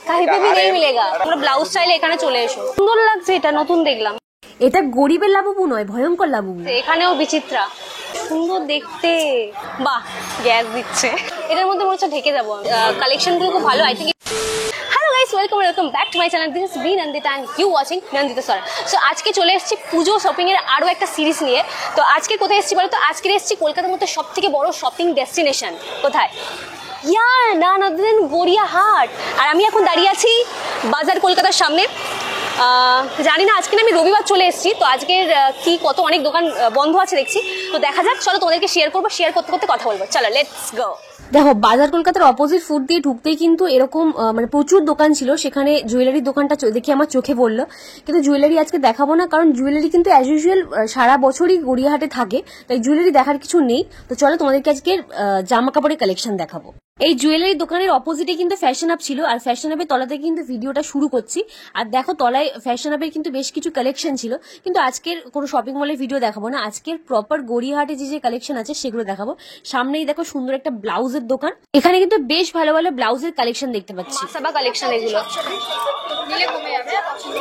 কাहीं पे भी नहीं मिलेगा। তোমরা ব্লাউজ চাইলে এখানে চলে এসো। সুন্দর লাগছে, এটা নতুন দেখলাম। এটা গরিবের লাবুবু নয়, ভয়ঙ্কর লাবুবু। এখানেও বিচিত্রা, সুন্দর দেখতে। বাহ, গ্যাস দিচ্ছে। এটার মধ্যে মনে হচ্ছে ঢেকে যাবো। কালেকশন গুলো খুব ভালো। I think welcome back to my channel. This is me Nandita and you watching Nandita Sora. So আজকে চলে এসেছি পুজো শপিং এর আরো একটা সিরিজ নিয়ে। তো আজকে কোথায় এসেছি বলো তো? আজকে এসেছি কলকাতার মধ্যে সবথেকে বড় শপিং ডেস্টিনেশন। কোথায়? ইয়ার না নদিন গড়িয়াহাট। আর আমি এখন দাঁড়িয়ে আছি বাজার কলকাতার সামনে। জানি না আজকে আমি রবিবার চলে এসেছি, তো আজকের কি কত অনেক দোকান বন্ধ আছে দেখছি। তো দেখা যাক, চলো তোমাদেরকে শেয়ার করবো, শেয়ার করতে করতে কথা বলবো। চলো লেটস গো। দেখো, বাজার কলকাতার অপোজিট ফুট দিয়ে ঢুকতেই কিন্তু এরকম মানে প্রচুর দোকান ছিল। সেখানে জুয়েলারির দোকানটা দেখে আমার চোখে পড়লো, কিন্তু জুয়েলারি আজকে দেখাবো না, কারণ জুয়েলারি কিন্তু অ্যাজ ইউজুয়াল সারা বছরই গড়িয়াহাটে থাকে, তাই জুয়েলারি দেখার কিছু নেই। তো চলো তোমাদেরকে আজকে জামা কাপড়ের কালেকশন দেখাবো। এই জুয়েলারি দোকানের অপোজিটে কিন্তু ফ্যাশন আপ ছিল, আর ফ্যাশন আপের তলাতে কিন্তু ভিডিওটা শুরু করছি। আর দেখো, তলায় ফ্যাশন আপের কিন্তু বেশ কিছু কালেকশন ছিল, কিন্তু আজকের কোনো শপিং মলের ভিডিও দেখাবো না। আজকের প্রপার গড়িয়াহাটে যে কালেকশন আছে সেগুলো দেখাবো। সামনেই দেখো সুন্দর একটা ব্লাউজের দোকান, এখানে কিন্তু বেশ ভালো ভালো ব্লাউজের কালেকশন দেখতে পাচ্ছি। সাবা কালেকশন এগুলো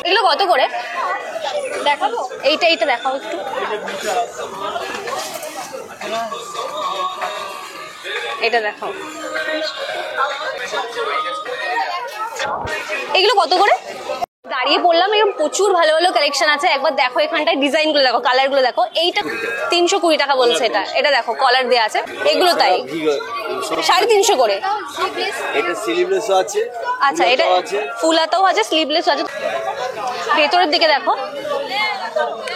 এগুলো কত করে দেখাবো? এইটা দেখাও একটু। এটা দেখাও, এগুলো কত করে? দাঁড়িয়ে পড়লাম, এরকম প্রচুর ভালো ভালো কালেকশন আছে। একবার দেখো এখানটায় ডিজাইন গুলো দেখো, কালার গুলো দেখো। এইটা 320 টাকা বলছে। এটা দেখো কলার দেওয়া আছে, এগুলো তাই 350 করে। এটা স্লিভলেস আছে, আচ্ছা এটা ফুলাতাও আছে, স্লিভলেস আছে। ভেতরের দিকে দেখো,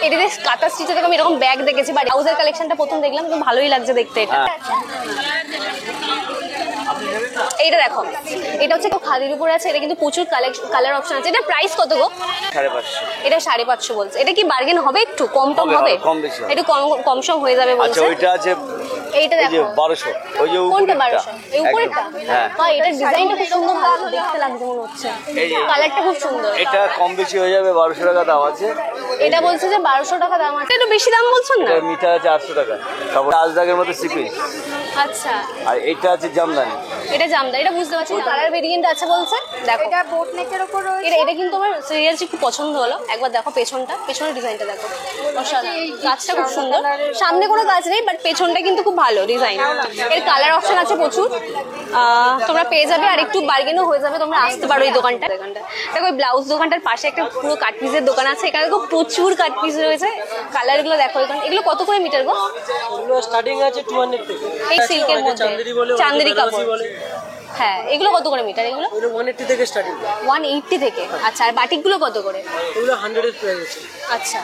এটা কাঁথা স্টিচে দেখো। আমি এরকম ব্যাগ দেখেছি, বাট ব্লাউজের কালেকশনটা প্রথম দেখলাম, কিন্তু ভালোই লাগছে দেখতে। এটা এইটা দেখো, এটা হচ্ছে খাদির উপরে আছে। এটা কিন্তু প্রচুর কালার অপশন আছে। এটা প্রাইস কত গো? 550। এটা 550 বলছে। এটা কি বার্গেন হবে? একটু কম টম হবে? একটু কম সম হয়ে যাবে বলছে। আচ্ছা ওইটা আছে, এইটা দেখো 1200। ওই যে কোনটা 1200? এই উপরেরটা? হ্যাঁ, এটা ডিজাইনটা খুব সুন্দর, ভালো দেখতে লাগছে মনে হচ্ছে। কালারটা খুব সুন্দর। এটা কম বেশি হয়ে যাবে, 1200 টাকা দাম আছে। এটা বলছে যে 1200 টাকা দাম আছে। একটু বেশি দাম বলছেন না? এটা মিঠা আছে 800 টাকা। তারপর আজদাগের মতো সিপি। আচ্ছা, আর এটা আছে জামদানি। এটা জামদানি, এটা বুঝতে পারছি। কালার ভেরিয়েন্ট আছে বলছে। দেখো এটা বোট নেকের উপর রয়েছে। এটা কিন্তু আমার সিরিয়াসলি খুব পছন্দ হলো। একবার দেখো পেছনের ডিজাইনটা দেখো, কাজটা খুব সুন্দর। সামনে কোনো কাজ নেই, বাট পেছনটা কিন্তু খুব ভালো ডিজাইন। এর কালার অপশন আছে প্রচুর, তোমরা পেয়ে যাবে। আর একটু বার্গেনও হয়ে যাবে, তোমরা আসতে পারো এই দোকানটা। দেখো ওই ব্লাউজ দোকানটার পাশে একটা পুরো কাট পিসের দোকান আছে। এখানে দেখো প্রচুর কাট পিস রয়েছে। কালারগুলো দেখো এখানে। এগুলো কত করে মিটার গো? এগুলো স্টার্টিং আছে 200 থেকে। এই সিল্কের মধ্যে চান্দেরি কাপড়। হ্যাঁ, এগুলো কত করে মিটার? এগুলো 180 থেকে স্টার্টিং। 180 থেকে। আচ্ছা, আর বাটিকগুলো কত করে? এগুলো 100 এর প্রাইস আছে। আচ্ছা,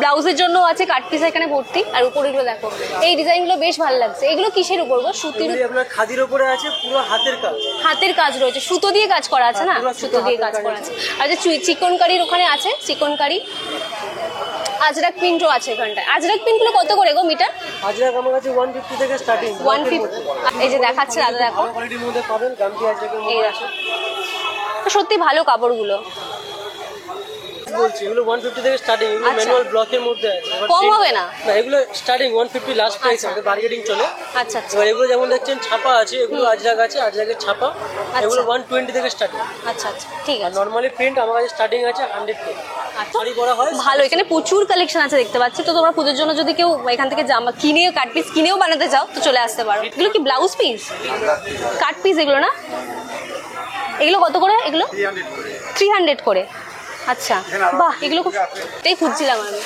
ব্লাউজের জন্য আছে কাট পিস এখানে ভর্তি। আর উপরেগুলো দেখো, এই ডিজাইনগুলো বেশ ভালো লাগছে। এগুলো কিসের উপর গো? সুতির? আপনার খাদির উপরে আছে, পুরো হাতের কাজ। হাতের কাজ রয়েছে, সুতো দিয়ে কাজ করা আছে না? সুতো দিয়ে কাজ করা আছে। আর যে চিকনকারির ওখানে আছে চিকনকারি, আজরাক প্রিন্টও আছে এখানটায়। আজরাক প্রিন্টগুলো কত করে গো মিটার? আজরাক আমার কাছে 150 থেকে স্টার্টিং। 150। এই যে দেখাচ্ছে দাদা, দেখো কোয়ালিটির মধ্যে পাবেন। গামটি আজরাকের মধ্যে আছে। সত্যি ভালো কাপড়গুলো বলছি, এগুলো 150 থেকে স্টার্টিং। এগুলো ম্যানুয়াল ব্লকের মধ্যে আছে। কম হবে না? না, এগুলো স্টার্টিং 150 লাস্ট প্রাইস আছে, বার্গেনিং চলে। আচ্ছা আচ্ছা। এবার এগুলো যেমন দেখছেন ছাপা আছে, এগুলো আজরাক আছে, আজরাকের ছাপা। এগুলো 120 থেকে স্টার্টিং। আচ্ছা আচ্ছা, ঠিক আছে। নরমালি প্রিন্ট আমার কাছে স্টার্টিং আছে 100 থেকে। শাড়ি করা হয় ভালো। এখানে প্রচুর কালেকশন আছে দেখতে পাচ্ছি। তো তোমরা পুজোর জন্য যদি কেউ এখান থেকে জামা কিনেও কাট পিস কিনেও বানাতে চাও, তো চলে আসতে পারো। এগুলো কি ব্লাউজ পিস? কাট পিস এগুলো না? এগুলো কত করে? এগুলো 300 করে। আচ্ছা, বাহ, এগুলো খুব এটাই খুঁজছিলাম আমি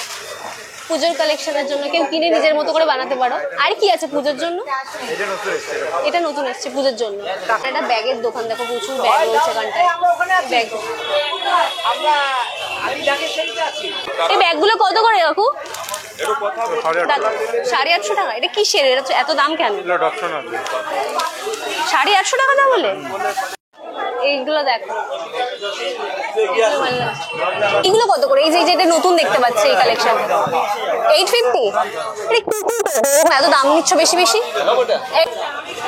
পুজোর কালেকশনের জন্য। কেউ কিনে নিজের মতো করে বানাতে পারো। আর কি আছে পুজোর জন্য? এটা নতুন এসছে পুজোর জন্য। একটা ব্যাগের দোকান দেখো, প্রচুর ব্যাগ রয়েছে এখানটায়। ব্যাগ, এই ব্যাগগুলো কত করে কাকু? 850 টাকা। এটা কিসের? এত দাম কেন? 850 টাকা দাম বলে? এইগুলো দেখো, এগুলো কত করে? এই যে এটা নতুন দেখতে পাচ্ছি এই কালেকশন 850। এত দাম নিচ্ছ বেশি বেশি?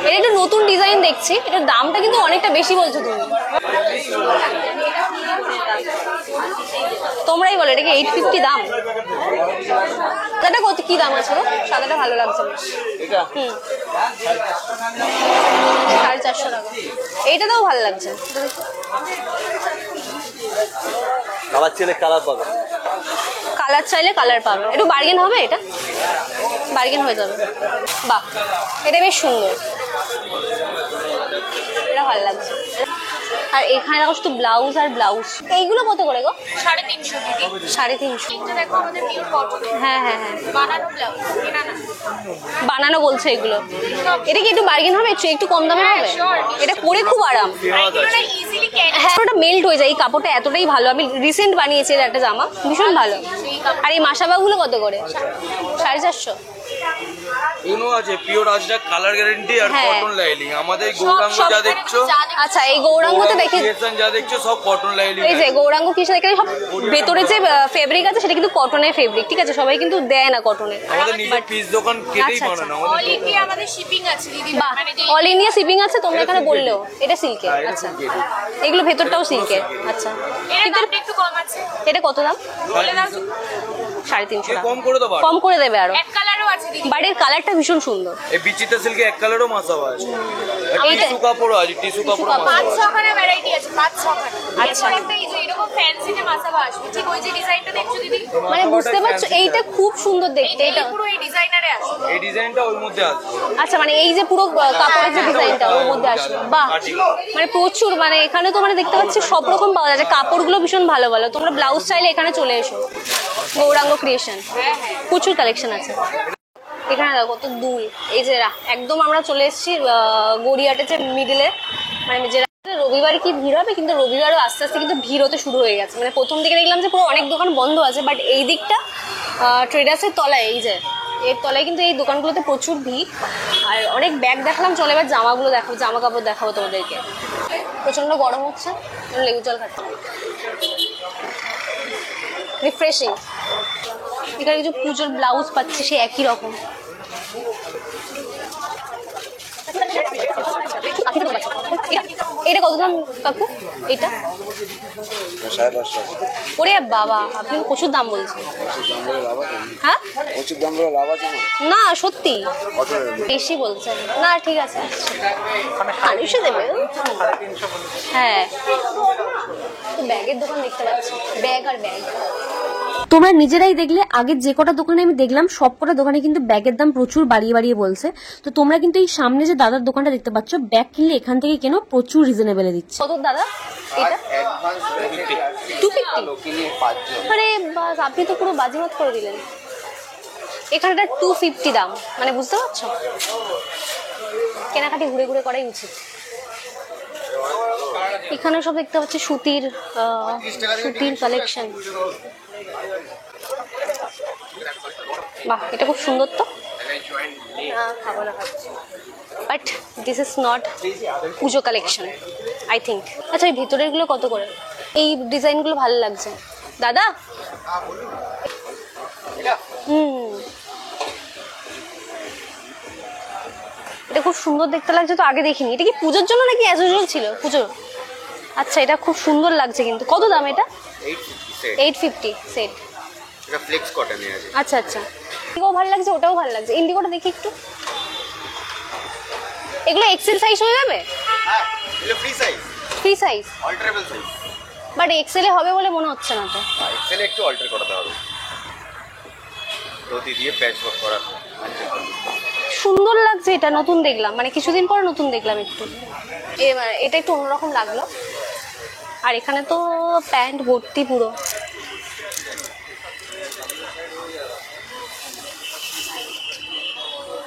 এটা একটা নতুন ডিজাইন দেখছি, এটার দামটা কিন্তু অনেকটা বেশি বলছো তুমি। তোমরাই বলো, এটা কি 850 দাম? এটা কত কি দাম আছে? সাদাটা ভালো লাগছে বেশ। 450 টাকা। এইটাতেও ভালো লাগছে। কালার ছেলে কালার পাবে, কালার চাইলে কালার পাবে, একটু বার্গেন হবে, এটা বার্গেন হয়ে যাবে। বাহ, এটা বেশ সুন্দর, এটা ভালো লাগছে। আর এখানে দেখো শুধু ব্লাউজ আর ব্লাউজ। এইগুলো কত করে গো? 350 দিদি। 350। এটা দেখো আমাদের পিওর কটন। হ্যাঁ হ্যাঁ হ্যাঁ, বানানো ব্লাউজ, কেনা না। বানানো বলছে এগুলো। এটা কি একটু বার্গেন হবে, একটু কম দামে হবে? এটা পরে খুব আরাম। এগুলো না ইজিলি ক্যারি। হ্যাঁ, ওটা মেল্ট হয়ে যায়। এই কাপড়টা এতটাই ভালো, আমি রিসেন্ট বানিয়েছি এর একটা জামা, ভীষণ ভালো। আর এই মাসাবাগুলো কত করে? 450। এগুলো আছে পিওর আজরাক, কালার গ্যারান্টি আর হ্যাঁ। কটন লাইলিং। আমাদের এই গৌরাঙ্গ যা দেখছো, আচ্ছা, এই গৌরাঙ্গতে দেখি, ক্রিয়েশন যা দেখছো সব কটন লাইলিং। এই যে গৌরাঙ্গ কিসে দেখে সব ভেতরে যে ফেব্রিক আছে সেটা কিন্তু কটনের ফেব্রিক, ঠিক আছে? সবাই কিন্তু দেয় না কটনের। আমাদের নিজের পিস দোকান কেটেই আচ্ছা, বানানো অল আমাদের। ইন্ডিয়া আমাদের শিপিং আছে দিদি। বাহ, মানে যে অল ইন্ডিয়া শিপিং আছে, তোমরা এখানে বললেও। এটা সিল্কের, আচ্ছা। এগুলো ভেতরটাও সিল্কের, আচ্ছা। এর দামটা একটু কম আছে। এটা কত দাম? বলে দাও 350 টাকা। কম করে দেবো। কম করে দেবে আরো। এক কালারও আছে দিদি। বাট এর কালারটা ভীষণ সুন্দর। এই বিচিত্রা সিল্কে এক কালারও মাসাবা আছে, এইটা- টিস্যু কাপড়ও আছে, টিস্যু কাপড় কাপড়। 5-6খানা ভ্যারাইটি আছে, 5-6খানা। আচ্ছা। এরপর একটা এই যে এরকম ফ্যান্সিতে মাসাবা আসবে, ঠিক ওই যে ডিজাইনটা দেখছো দিদি, মানে বুঝতে পারছো, এইটা খুব সুন্দর দেখতে। এটা পুরো এই ডিজাইনারে আসবে। এই ডিজাইনটা ওর মধ্যে আছে। আচ্ছা, মানে এই যে পুরো কাপড়ের যে ডিজাইনটা ওর মধ্যে আসবে। বাহ, মানে প্রচুর, মানে এখানে তো মানে দেখতে পাচ্ছি সব রকম পাওয়া যাচ্ছে। কাপড়গুলো ভীষণ ভালো ভালো। তোমরা ব্লাউজ চাইলে এখানে চলে এসো, গৌরাঙ্গ ক্রিয়েশন, প্রচুর কালেকশন আছে। এখানে দেখো কত দুল। এই যে একদম আমরা চলে এসেছি গড়িয়াহাটের যে মিডিলে, মানে যে রবিবার কি ভিড় হবে, কিন্তু রবিবারও আস্তে আস্তে কিন্তু ভিড় হতে শুরু হয়ে গেছে। মানে প্রথম দিকে দেখলাম যে পুরো অনেক দোকান বন্ধ আছে, বাট এই দিকটা ট্রেডার্সের তলায়, এই যে এর তলায় কিন্তু এই দোকানগুলোতে প্রচুর ভিড়। আর অনেক ব্যাগ দেখালাম, চলে এবার জামাগুলো দেখাবো, জামা কাপড় দেখাবো তোমাদেরকে। প্রচন্ড গরম হচ্ছে, লেবু জল খাচ্ছি, রিফ্রেশিং। এখানে কিছু পুজোর ব্লাউজ পাচ্ছি, সে একই রকম। এটা কত দাম কাকু? এটা 550। ওরে বাবা, আপনি প্রচুর দাম বলছেন। হ্যাঁ, প্রচুর দাম করে লাভ আছে না সত্যি বেশি বলছেন না। ঠিক আছে, 250 দেবে। হ্যাঁ, তো ব্যাগের দোকান দেখতে পাচ্ছি, ব্যাগ আর ব্যাগ। তোমরা নিজেরাই দেখলে, আগের যে কটা দোকানে আমি দেখলাম সব কটা দোকানে কিন্তু ব্যাগের দাম প্রচুর বাড়িয়ে বাড়িয়ে বলছে। তো তোমরা কিন্তু এই সামনে যে দাদার দোকানটা দেখতে পাচ্ছ, ব্যাগ কিনলে এখান থেকে কেন, প্রচুর রিজনেবলে দিচ্ছে। কত দাদা এটা? 250। আরে বাস, আপনি তো পুরো বাজিমাত করে দিলেন। এখানটা 250 দাম, মানে বুঝতে পারছো, কেনাকাটি ঘুরে ঘুরে করাই উচিত। এখানে সব দেখতে পাচ্ছি সুতির কালেকশন। বাহ, এটা খুব সুন্দর তো। খাবো না ভাবছি, but this is not Puja collection I think. আচ্ছা, এই ভিতরের গুলো কত করে? এই ডিজাইনগুলো ভালো লাগছে দাদা। এটা খুব সুন্দর দেখতে লাগছে তো, আগে দেখিনি। এটা কি পুজোর জন্য নাকি অ্যাজ ইউজুয়াল ছিল পুজো? আচ্ছা, এটা খুব সুন্দর লাগছে কিন্তু। কত দাম এটা? 850 সেট। এটা ফ্লেক্স কটনে আছে। আচ্ছা আচ্ছা, এটাও ভালো লাগছে, ওটাও ভালো লাগছে। ইন্ডিগোটা দেখি একটু। এগুলো এক্সেল সাইজ হয়ে যাবে? হ্যাঁ, এটা free size, free size, alterable size. But এক্সেলে হবে বলে মনে হচ্ছে না তো। এক্সেলে একটু অল্টার করাতে হবে, রতি দিয়ে প্যাচ ওয়ার্ক করা। সুন্দর লাগছে এটা, নতুন দেখলাম, মানে কিছুদিন পরে নতুন দেখলাম একটু। এটা একটু অন্যরকম লাগলো। আর এখানে তো প্যান্ট ভর্তি পুরো।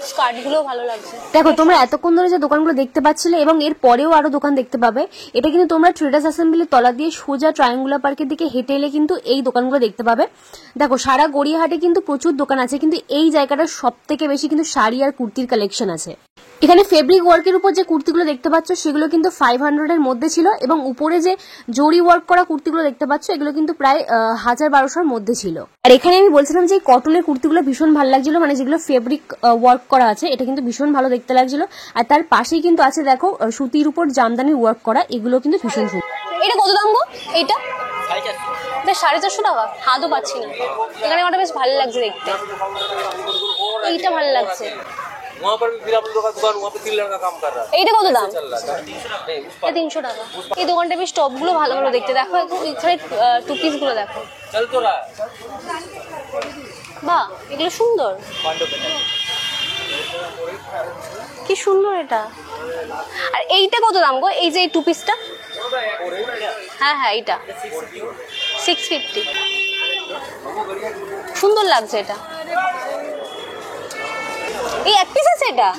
স্কার্টগুলো ভালো লাগছে। দেখো, তোমরা এতক্ষণ ধরে যে দোকানগুলো দেখতে পাচ্ছিলে এবং এর পরেও আরো দোকান দেখতে পাবে। এটা কিন্তু তোমরা ট্রেডার্স অ্যাসেম্বলির তলা দিয়ে সোজা ট্রায়াঙ্গুলার পার্কের দিকে হেঁটে এলে কিন্তু এই দোকানগুলো দেখতে পাবে। দেখো, সারা গড়িয়াহাটে কিন্তু প্রচুর দোকান আছে, কিন্তু এই জায়গাটা সব থেকে বেশি কিন্তু শাড়ি আর কুর্তির কালেকশন আছে। এখানে ফেব্রিক ওয়ার্কের উপর যে কুর্তিগুলো দেখতে পাচ্ছ সেগুলো কিন্তু 500 এর মধ্যে ছিল, এবং উপরে যে জরি ওয়ার্ক করা কুর্তিগুলো দেখতে পাচ্ছ এগুলো কিন্তু প্রায় 1000-1200 মধ্যে ছিল। আর এখানে আমি বলছিলাম যে কটনের কুর্তিগুলো ভীষণ ভালো লাগছিল, মানে যেগুলো ফেব্রিক ওয়ার্ক করা আছে, এটা কিন্তু ভীষণ ভালো দেখতে লাগছিল। আর তার পাশেই কিন্তু আছে দেখো সুতির উপর জামদানি ওয়ার্ক করা, এগুলো কিন্তু ভীষণ সুন্দর। এটা কত দাম গো? এইটা 450 টাকা। হাতও পাচ্ছি না। এখানে আমার বেশ ভালো লাগছে দেখতে, এইটা ভালো লাগছে। वहाँ पर भी फिर आप लोग का दुकान वहाँ पे 3 लड़का काम कर रहा है এইটা কত দাম? चल रहा था नहीं, उस এটা 300 টাকা। এই দোকানটা বেশ টপগুলো ভালো ভালো দেখতে, দেখো এখানে টু পিস গুলো দেখো, चल तो रहा है বাহ এগুলো সুন্দর, पांडव पे কি সুন্দর এটা। আর এইটা কত দাম গো, এই যে এই টু পিসটা? হ্যাঁ হ্যাঁ এইটা 650, সুন্দর লাগছে এটা। এই এক পিস আছে এটা?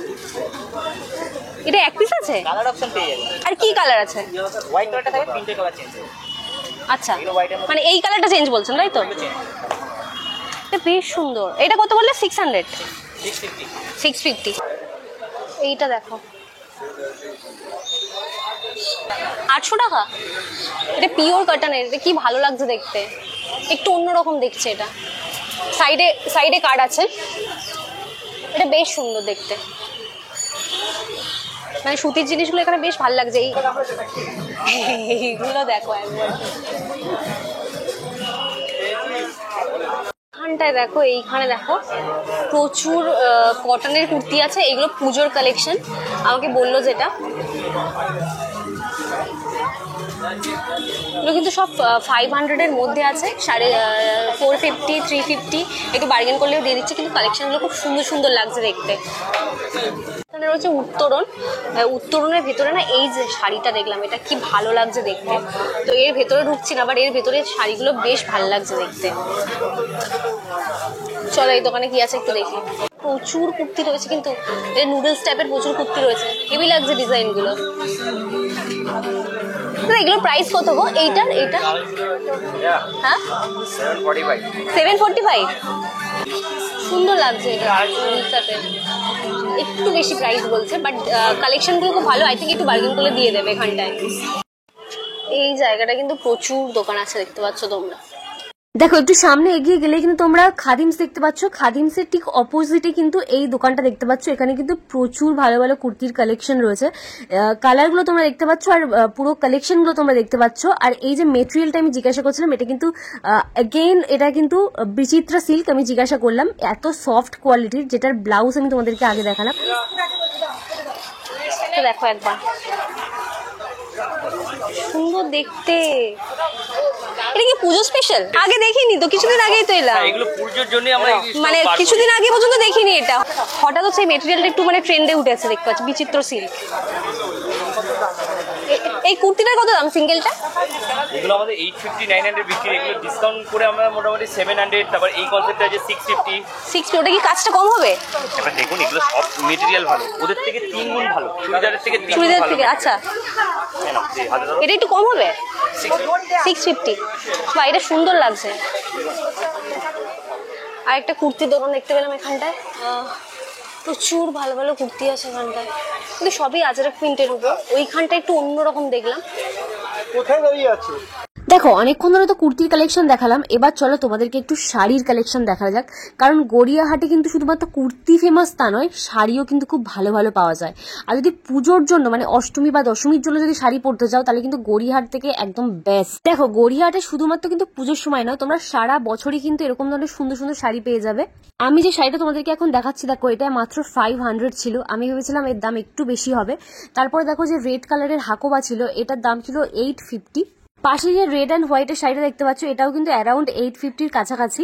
এটা এক পিস আছে? কালার অপশন পেয়ে যাবেন। আর কি কালার আছে? হোয়াইট কালারটা থাকে, তিনটে কালার চেঞ্জ হবে। আচ্ছা মানে এই কালারটা চেঞ্জ বলছেন তাই তো? এটা বেশ সুন্দর। এটা কত বললে? 600? 650। এইটা দেখো 800 টাকা। এটা পিওর কটনের, এটা কি ভালো লাগছে দেখতে, একটু অন্যরকম দেখছে এটা। সাইডে সাইডে কার্ড আছে, এটা বেশ সুন্দর দেখতে, মানে সুতির জিনিসগুলো এখানে বেশ ভালো লাগছে। এইগুলো দেখো একবার, এখানটায় দেখো, এইখানে দেখো প্রচুর কটনের কুর্তি আছে, এগুলো পুজোর কালেকশন আমাকে বললো যেটা। এগুলো কিন্তু সব 500-এর মধ্যে আছে, 450, 350, একটু বার্গেন করলেও দিয়ে দিচ্ছে, কিন্তু কালেকশনগুলো খুব সুন্দর সুন্দর লাগছে দেখতে। এখানে রয়েছে উত্তরণ, উত্তরণের ভেতরে না এই যে শাড়িটা দেখলাম, এটা কি ভালো লাগছে দেখতে। তো এর ভেতরে ঢুকছি না, আবার এর ভেতরে শাড়িগুলো বেশ ভালো লাগছে দেখতে। চলো এই দোকানে কি আছে একটু দেখি। প্রচুর কুর্তি রয়েছে, কিন্তু নুডলস টাইপের প্রচুর কুর্তি রয়েছে, হেভি লাগছে ডিজাইনগুলো। এগুলোর প্রাইস কত গো? এইটার এইটা হ্যাঁ 745। সুন্দর লাগছে এটা, একটু বেশি প্রাইস বলছে, বাট কালেকশনগুলো খুব ভালো। আই থিঙ্ক একটু বার্গেন করলে দিয়ে দেবে এখানটায়। এই জায়গাটা কিন্তু প্রচুর দোকান আছে, দেখতে পাচ্ছ তোমরা। দেখো একটু সামনে এগিয়ে গেলে কিন্তু তোমরা খাদিমস দেখতে পাচ্ছ, খাদিমসের ঠিক অপোজিটে কিন্তু এই দোকানটা দেখতে পাচ্ছ। এখানে কিন্তু প্রচুর ভালো ভালো কুর্তির কালেকশন রয়েছে, কালারগুলো তোমরা দেখতে পাচ্ছ, আর পুরো কালেকশনগুলো তোমরা দেখতে পাচ্ছ। আর এই যে মেটেরিয়ালটা আমি জিজ্ঞাসা করছিলাম, এটা কিন্তু এগেইন এটা কিন্তু বিচিত্রা সিল্ক, আমি জিজ্ঞাসা করলাম, এত সফট কোয়ালিটির, যেটার ব্লাউজ আমি তোমাদেরকে আগে দেখালাম। দেখো একবার, সুন্দর দেখতে। এটা কি পুজো স্পেশাল? আগে দেখিনি তো, কিছুদিন আগেই তো এলাম। এগুলো পুজোর জন্য আমরা মানে কিছুদিন আগে পর্যন্ত দেখিনি এটা, হঠাৎ সেই মেটেরিয়ালটা একটু মানে ট্রেন্ডে উঠেছে দেখতে পাচ্ছি, বিচিত্র সিল্ক। এই কুর্তিটার কত দাম সিঙ্গেলটা? এগুলো আমাদের 850, 900 বিক্রি, এগুলো ডিসকাউন্ট করে আমরা মোটামুটি 700। তারপর এই কনসেপ্টটা আছে 650। 60। ওটা কি কাজটা কম হবে? এবার দেখুন এগুলো সব মেটেরিয়াল ভালো, ওদের থেকে 3 গুণ ভালো, চুড়িদারের থেকে 3 গুণ চুড়িদার ভালো। থেকে? আচ্ছা, এটা একটু কম হবে, 650। বা এটা সুন্দর লাগছে। আর একটা কুর্তির দোকান দেখতে পেলাম এখানটায়, প্রচুর ভালো ভালো কুর্তি আছে এখানটায়, কিন্তু সবই আজরাক প্রিন্টের উপর। ওইখানটা একটু অন্যরকম দেখলাম। কোথায় দাঁড়িয়ে আছো? দেখো অনেকক্ষণ ধরে তো কুর্তির কালেকশন দেখালাম, এবার চলো তোমাদেরকে একটু শাড়ির কালেকশন দেখা যাক। কারণ গড়িয়াহাটে কিন্তু শুধুমাত্র কুর্তি ফেমাস তা নয়, শাড়িও কিন্তু খুব ভালো ভালো পাওয়া যায়। আর যদি পুজোর জন্য মানে অষ্টমী বা দশমীর জন্য যদি শাড়ি পরতে চাও, তাহলে কিন্তু গড়িয়াহাট থেকে একদম বেস্ট। দেখো গড়িয়াহাটে শুধুমাত্র কিন্তু পুজোর সময় নয়, তোমরা সারা বছরই কিন্তু এরকম ধরনের সুন্দর সুন্দর শাড়ি পেয়ে যাবে। আমি যে শাড়িটা তোমাদেরকে এখন দেখাচ্ছি, দেখো এটা মাত্র 500 ছিল। আমি ভেবেছিলাম এর দাম একটু বেশি হবে। তারপরে দেখো যে রেড কালারের হাকোবা ছিল, এটার দাম ছিল 850। পাশে যে রেড অ্যান্ড হোয়াইটের শাড়িটা দেখতে পাচ্ছ, এটাও কিন্তু অ্যারাউন্ড 850-র কাছাকাছি।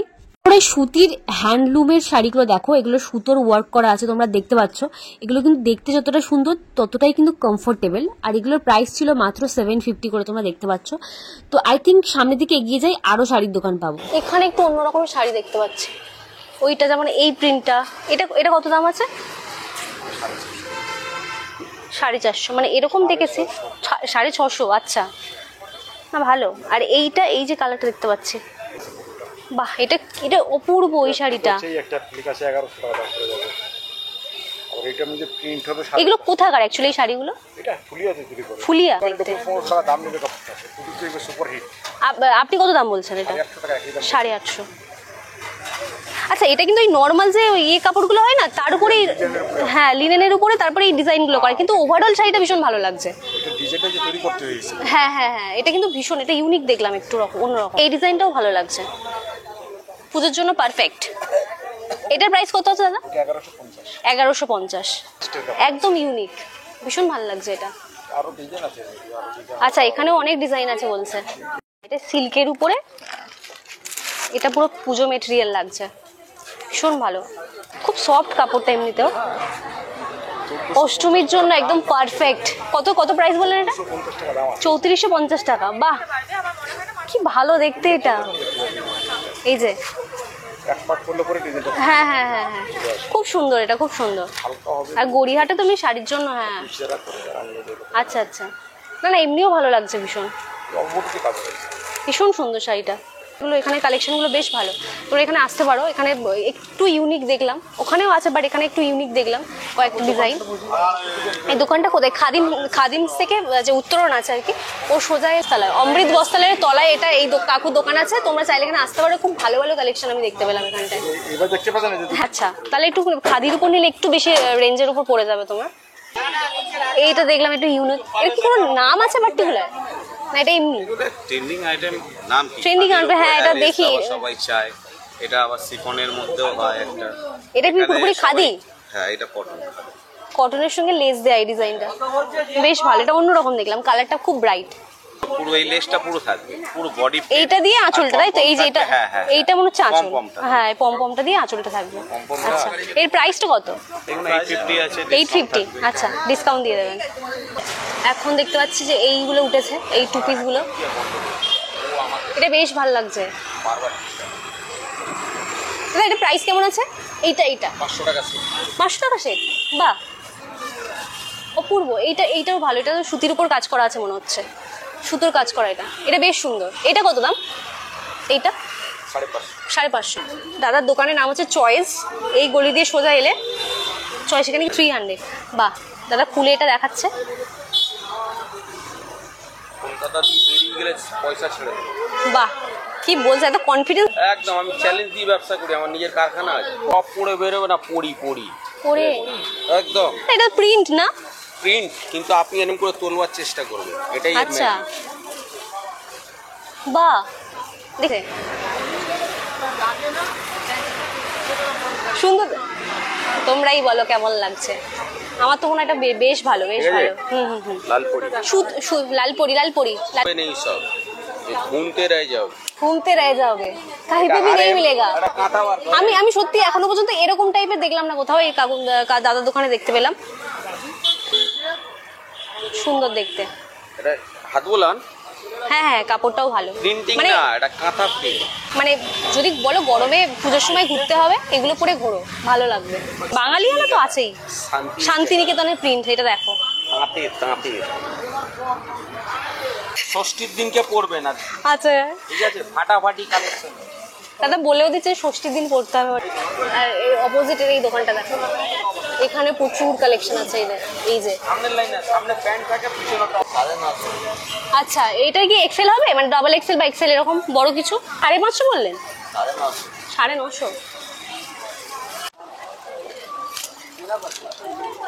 সুতির হ্যান্ডলুমের শাড়িগুলো দেখো, এগুলো সুতোর ওয়ার্ক করা আছে, তোমরা দেখতে পাচ্ছ। এগুলো কিন্তু দেখতে যতটা সুন্দর ততটাই কিন্তু কমফোর্টেবল। আর এগুলোর প্রাইস ছিল মাত্র 750 করে, তোমরা দেখতে পাচ্ছ। তো আই থিঙ্ক সামনের দিকে এগিয়ে যাই, আরো শাড়ির দোকান পাবো। এখানে একটু অন্যরকম শাড়ি দেখতে পাচ্ছি, ওইটা যেমন এই প্রিন্টটা। এটা কত দাম আছে? 450। মানে এরকম দেখেছি 650। আচ্ছা, না ভালো। আর এইটা, এই যে কালারটা দেখতে পাচ্ছি, বাহ এটা এটা অপূর্ব। এই শাড়িটা একটা ক্লিক আছে 1100 টাকা দাম পড়ে যাবে। আর এটা মধ্যে প্রিন্ট হবে। এগুলো কোথাকার অ্যাকচুয়ালি এই শাড়িগুলো? এটা ফুলিয়াতে তৈরি করে। ফুলিয়া দেখতে 1500 টাকা দাম নেবে কাপড়টা, পুরো তো সুপার হিট। আপনি কত দাম বলছেন এটা? 800 টাকা একই দাম। 850। আচ্ছা, এটা কিন্তু এই নর্মাল যে ইয়ে কাপড়গুলো হয় না, তার উপরে, হ্যাঁ লিনেনের উপরে, তারপরে এই ডিজাইনগুলো করে, কিন্তু ওভারঅল শাড়িটা ভীষণ ভালো লাগছে। এটা ডিজাইনটা যে তৈরি করতে হয়েছে। হ্যাঁ হ্যাঁ হ্যাঁ, এটা কিন্তু ভীষণ, এটা ইউনিক দেখলাম, একটু অন্যরকম। এই ডিজাইনটাও ভালো লাগছে, পুজোর জন্য পারফেক্ট। এটার প্রাইস কত আছে দাদা? 1150। 1150। একদম ইউনিক, ভীষণ ভালো লাগছে এটা। আরো ডিজাইন আছে, আরো ডিজাইন। আচ্ছা, এখানেও অনেক ডিজাইন আছে বলছে। এটা সিল্কের উপরে, এটা পুরো পুজো মেটেরিয়াল লাগছে, ভীষণ ভালো, খুব সফট কাপড়টা এমনিতেও, অষ্টমীর জন্য একদম পারফেক্ট। কত কত প্রাইস বললেন এটা? 50 টাকা দাম আছে। 3450 টাকা। বাহ, কি ভালো দেখতে এটা। এই যে এক পাট করলে পরে ডিজাইনটা হ্যাঁ হ্যাঁ হ্যাঁ হ্যাঁ, খুব সুন্দর, এটা খুব সুন্দর। হালকা হবে, আর গড়িয়াহাটে তুমি শাড়ির জন্য, হ্যাঁ যারা করে যারা নিয়ে যাবে। আচ্ছা আচ্ছা, না না এমনিও ভালো লাগছে ভীষণ, অবশ্যই কাজ হবে। ভীষণ সুন্দর শাড়িটা। এগুলো এখানে কালেকশনগুলো বেশ ভালো, তোমরা এখানে আসতে পারো। এখানে একটু ইউনিক দেখলাম, ওখানেও আছে বাট এখানে একটু ইউনিক দেখলাম কয়েকটা ডিজাইন। এই দোকানটা কোথায়? খাদিম থেকে যে উত্তরণ আছে আর কি, ও সোজা তলায় অমৃত বস্ত্রালয়ের তলায় এটা এই কাকুর দোকান আছে। তোমরা চাইলে এখানে আসতে পারো, খুব ভালো ভালো কালেকশন আমি দেখতে পেলাম এখানটায়। এবার দেখতে পাচ্ছেন এই যে আচ্ছা, তাহলে একটু খাদির উপর নিলে একটু বেশি রেঞ্জের উপর পড়ে যাবে তোমার। এইটা দেখলাম একটু ইউনিক, এর কি কোনো নাম আছে পার্টিকুলার না এটা এমনি ট্রেন্ডিং আইটেম? নাম কি? ট্রেন্ডিং আইটেম, হ্যাঁ এটা দেখি। সবাই চায় এটা, আবার সিফনের মধ্যেও হয় একটা। এটা কি পুরোপুরি খাদি? হ্যাঁ, এটা কটন। কটনের সঙ্গে লেস দেয় এই ডিজাইনটা, বেশ ভালো। এটা অন্যরকম দেখলাম, কালারটা খুব ব্রাইট। পুরো এই লেসটা পুরো থাকবে, পুরো বডি। এইটা দিয়ে আঁচলটা, তাই তো? এই যে এটা, হ্যাঁ হ্যাঁ, এইটা মনে হচ্ছে আঁচল। পমপমটা। হ্যাঁ, পমপমটা দিয়ে আঁচলটা থাকবে। আচ্ছা, এর প্রাইসটা কত? এগুলো 850 আছে। 850। আচ্ছা, ডিসকাউন্ট দিয়ে দেবেন। এখন দেখতে পাচ্ছি যে এইগুলো উঠেছে, এই টু পিসগুলো, এটা বেশ ভালো লাগছে। দাদা এটা প্রাইস কেমন আছে? এইটা 500 টাকা সেট। 500 টাকা সেট। বাহ, অপূর্ব। এইটাও ভালো, এটা তো সুতির উপর কাজ করা আছে মনে হচ্ছে, সুতোর কাজ করা। এটা বেশ সুন্দর। এটা কত দাম? এইটা 550। দাদার দোকানের নাম হচ্ছে চয়েস, এই গলি দিয়ে সোজা এলে চয়েস, এখানে 300। বাহ, দাদা খুলে এটা দেখাচ্ছে। কলকাতা দিয়ে বেরিয়ে গেলে পয়সা ছেড়ে দেবে। বাহ, কি বলছে, এত কনফিডেন্স। একদম, আমি চ্যালেঞ্জ দিয়ে ব্যবসা করি, আমার নিজের কারখানা আছে। সব পরে বেরোবে না, পরি করে একদম। এটা প্রিন্ট না? প্রিন্ট, কিন্তু আপনি এরকম করে তোলবার চেষ্টা করবেন, এটাই। আচ্ছা, বাহ, দেখে সুন্দর। তোমরাই বলো কেমন লাগছে। আমার তো মনে হয় এটা বেশ ভালো, বেশ ভালো। হুম। লাল পরি लालपुरी नहीं सब, ये घूमते रह जाओ। कहीं पे भी नहीं मिलेगा। আমি সত্যি এখনো পর্যন্ত এরকম টাইপের দেখলাম না কোথাও, এই দাদার দোকানে দেখতে পেলাম। সুন্দর দেখতে। এটা হাত বোলান? হ্যাঁ, কাপড়টাও ভালো, প্রিন্টিং মানে না, এটা কাঁথা প্রিন্ট। মানে যদি বলো গরমে পুজোর সময় ঘুরতে হবে, এগুলো পরে ঘোরো, ভালো লাগবে। বাঙালি হলে তো আছেই। শান্তিনিকেতনের প্রিন্ট, এটা দেখো। তাঁতে ষষ্ঠীর দিনকে পড়বে না, আচ্ছা, ঠিক আছে? ফাটাফাটি কালেকশন। দাদা বলেও দিচ্ছে ষষ্ঠীর দিন পড়তে হবে। আর এই অপোজিটের এই দোকানটা দেখো, এখানে প্রচুর কালেকশন আছে। এই যে সামনের লাইনে, সামনে প্যান্ট থাকে, পিছনে 950। আচ্ছা, এটা কি এক্সেল হবে, মানে ডাবল এক্সেল বা এক্সেল এরকম বড় কিছু? 550 বললেন? 950।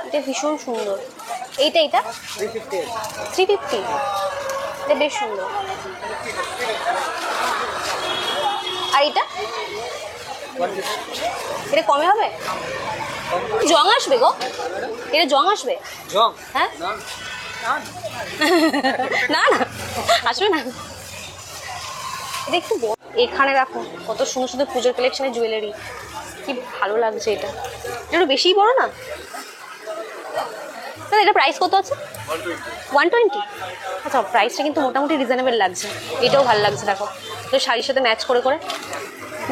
এটা ভীষণ সুন্দর। এইটা 350। এটা বেশ সুন্দর। আর এটা কমে হবে? জং আসবে গো, এটা জং আসবে? হ্যাঁ, না আসবে না। এটা একটু এখানে দেখো কত সুন্দর সুন্দর পুজোর কালেকশনের জুয়েলারি, কি ভালো লাগছে। এটা একটু বেশিই বড় না? এটা প্রাইস কত আছে? 120। আচ্ছা, প্রাইসটা কিন্তু মোটামুটি রিজনেবল লাগছে। এটাও ভালো লাগছে, দেখো তো শাড়ির সাথে ম্যাচ করে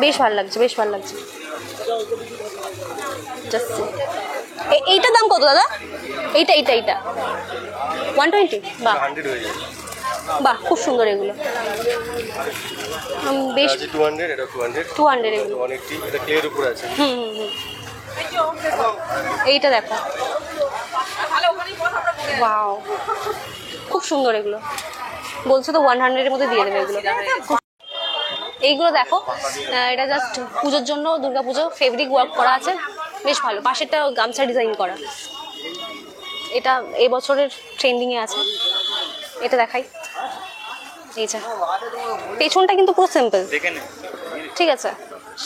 বেশ ভালো লাগছে। এইটার দাম কত দাদা? এইটা 120। বাহ, বাহ, খুব সুন্দর এগুলো, বেশ। 200, এটা 200 এগুলো। অনেকটি, এটা ক্লিয়ার উপরে আছে। এইটা দেখো, ওয়াও, খুব সুন্দর এগুলো। বলছো তো 100 এর মধ্যে দিয়ে দেবে এগুলো। এইগুলো দেখো, এটা জাস্ট পুজোর জন্য, দুর্গাপুজো ফেব্রিক ওয়ার্ক করা আছে, বেশ ভালো। পাশেরটা গামছা ডিজাইন করা, এটা এবছরের ট্রেন্ডিংয়ে আছে। এটা দেখাই, এই যে পেছনটা কিন্তু পুরো সিম্পল, ঠিক আছে?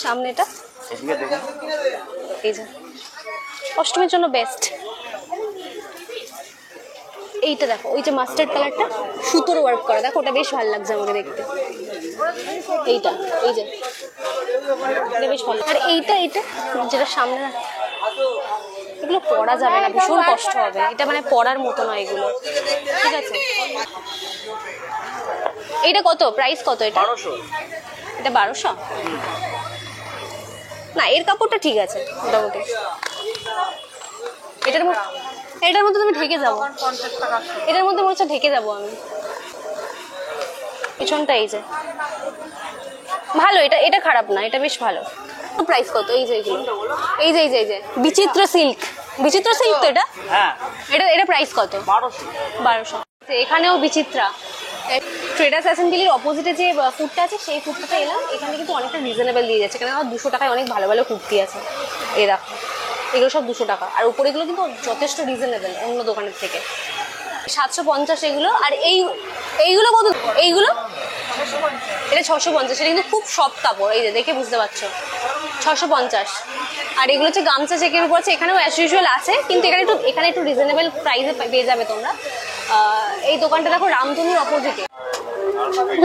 সামনে এটা এদিকে দেখুন, এই যে অষ্টমীর জন্য বেস্ট। এইটা দেখো, ওই যে মাস্টার্ড কালারটা সুতোর ওয়ার্ক করা, দেখো ওটা বেশ ভালো লাগছে আমাকে দেখতে। এইটা, এই যে এটা বেশ ভালো। আর এইটা যেটা সামনে, এগুলো পরা যাবে না, ভীষণ কষ্ট হবে। এটা মানে পরার মতো নয় এগুলো, ঠিক আছে। এইটা কত, প্রাইস কত এটা? 1200। এটা 1200? না, এর কাপড়টা ঠিক আছে মোটামুটি। এটার মধ্যে তুমি ঢেকে যাবো, এটার মধ্যে মনে হচ্ছে ঢেকে যাবো আমি। পিছনটা এই যে ভালো, এটা খারাপ না, এটা বেশ ভালো। প্রাইস কত? এই যে এগুলো, এই যে বিচিত্র সিল্ক তো এটা। হ্যাঁ, এটা প্রাইস কত? 1200। এখানেও বিচিত্রা। ট্রেডার্স অ্যাসেম্বলির অপোজিটে যে ফুডটা আছে সেই ফুডটাতে এলাম। এখানে কিন্তু অনেকটা রিজনেবল দিয়ে যাচ্ছে, কারণ 200 টাকায় অনেক ভালো ভালো কুর্তি আছে। এই দেখো, এগুলো সব 200 টাকা, আর উপরে এগুলো কিন্তু যথেষ্ট রিজনেবল অন্য দোকানের থেকে। 750 এগুলো। আর এইগুলো কত? এইগুলো এটা 650। এটা কিন্তু খুব সফট কাপড়, এই যে দেখে বুঝতে পারছো, 650। আর এগুলো হচ্ছে গামছা চেকের উপর আছে, এখানেও অ্যাজ ইউজুয়াল আছে, কিন্তু এখানে একটু রিজনেবল প্রাইসে পেয়ে যাবে তোমরা। এই দোকানটা দেখো রামধনুর অপোজিটে।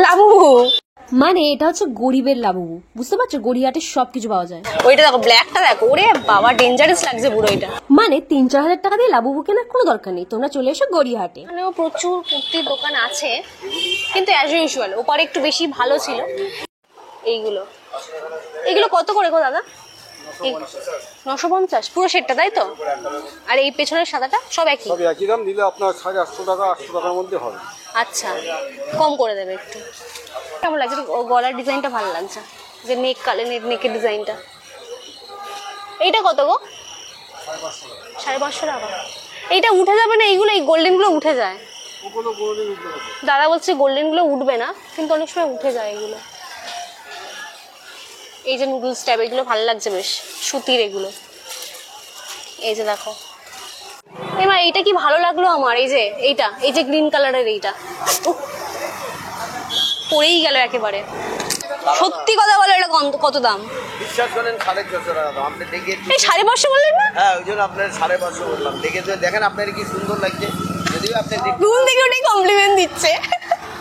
লাবুবু মানে এটা হচ্ছে গরিবের লাবুবু, বুঝতে পারছো? গড়িয়াহাটে সবকিছু পাওয়া যায়। ওইটা দেখো, ব্ল্যাকটা দেখো, ওরে বাবা ডেঞ্জারাস লাগছে পুরো এটা। মানে 3-4 হাজার টাকা দিয়ে লাবুবু কেনার কোনো দরকার নেই, তোমরা চলে এসো গড়িয়াহাটে। এখানেও প্রচুর কুর্তির দোকান আছে, কিন্তু অ্যাজ ইউজুয়াল ওপারে একটু বেশি ভালো ছিল। এইগুলো কত করে গো দাদা? 950 পুরো সেটটা, তাই তো? আর এই পেছনের সাদাটা সব একই? সব একই দাম, দিলে আপনার 850 টাকা, 800 টাকার মধ্যে হবে। আচ্ছা, কম করে দেবে একটু। কেমন লাগছে? গলার ডিজাইনটা ভালো লাগছে, যে নেক কালে নেকের ডিজাইনটা। এইটা কত গো? 550 টাকা। এইটা উঠে যাবে না? এইগুলো, এই গোল্ডেনগুলো উঠে যায়। দাদা বলছে গোল্ডেনগুলো উঠবে না, কিন্তু অনেক সময় উঠে যায় এগুলো। এই যে নুডলস টাইপ, এগুলো ভালো লাগছে বেশ, সুতির এগুলো। এই যে দেখো, এমা এইটা কি ভালো লাগলো আমার। এই যে গ্রিন কালারের এইটা, পরেই গেল একেবারে। সত্যি কথা বলো, এটা কত দাম? বিশ্বাস করেন 650 টাকা দাম। আপনি দেখে এই 550 বললেন না? হ্যাঁ, ওই জন্য আপনার 550 বললাম। দেখে তো দেখেন আপনার কি সুন্দর লাগছে। যদিও আপনি রুল দেখে ওটাই কমপ্লিমেন্ট দিচ্ছে।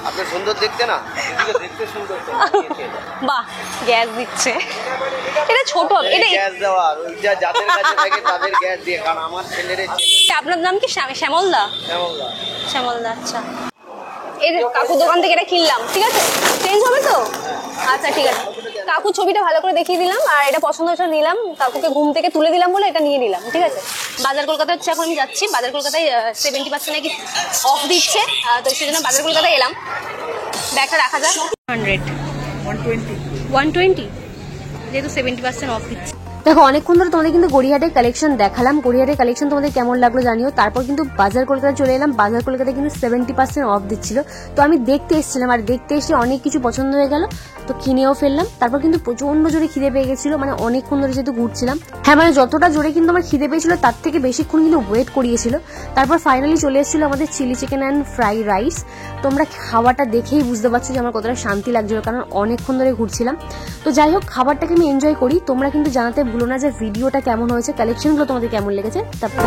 আপনি সুন্দর দেখতে না, এদিকে দেখতে সুন্দর তো। বাহ, গ্যাস দিচ্ছে। এটা ছোট হবে, এটা গ্যাস দেওয়া, ওইটা যাদের কাছে থাকে তাদের গ্যাস দিয়ে। কারণ আমার ছেলের আপনার নাম কি? শ্যামলদা? শ্যামলদা, আচ্ছা। এই যে কাকু দোকান থেকে এটা কিনলাম, ঠিক আছে? চেঞ্জ হবে তো? আচ্ছা ঠিক আছে। কাকু ছবিটা ভালো করে দেখিয়ে দিলাম, আর এটা পছন্দ হয়েছে নিলাম। কাকুকে ঘুম থেকে তুলে দিলাম বলে এটা নিয়ে নিলাম, ঠিক আছে? বাজার কলকাতা হচ্ছে, এখন আমি যাচ্ছি বাজার কলকাতায়। 70% নাকি অফ দিচ্ছে, তো সেজন্য বাজার কলকাতায় এলাম। ব্যাগটা রাখা যাক। 120 যেহেতু 70% অফ দিচ্ছে। দেখো, অনেকক্ষণ ধরে তোমাদের কিন্তু গড়িয়াহাটের কালেকশন দেখালাম। গড়িয়াহাটের কালেকশন তোমাদের কেমন লাগলো জানিও। তারপর কিন্তু বাজার কলকাতা চলে এলাম। বাজার কলকাতায় কিন্তু 70% অফ দিচ্ছিল, তো আমি দেখতে এসেছিলাম। আর দেখতে এসে অনেক কিছু পছন্দ হয়ে গেল, তো কিনেও ফেললাম। তারপর কিন্তু প্রচন্ড জোরে খিদে পেয়ে গেছিল, মানে অনেকক্ষণ ধরে যেহেতু ঘুরছিলাম। হ্যাঁ, মানে যতটা জোরে কিন্তু আমার খিদে পেয়েছিল তার থেকে বেশিক্ষণ কিন্তু ওয়েট করিয়েছিল। তারপর ফাইনালি চলে এসেছিল আমাদের chilli chicken and fry rice. তোমরা খাবারটা দেখেই বুঝতে পারছো যে আমার কতটা শান্তি লাগছিল, কারণ অনেকক্ষণ ধরে ঘুরছিলাম। তো যাই হোক, খাবারটাকে আমি এনজয় করি। তোমরা কিন্তু জানাতে ভুলো না যে ভিডিওটা কেমন হয়েছে, কালেকশনগুলো তোমাদের কেমন লেগেছে। তারপর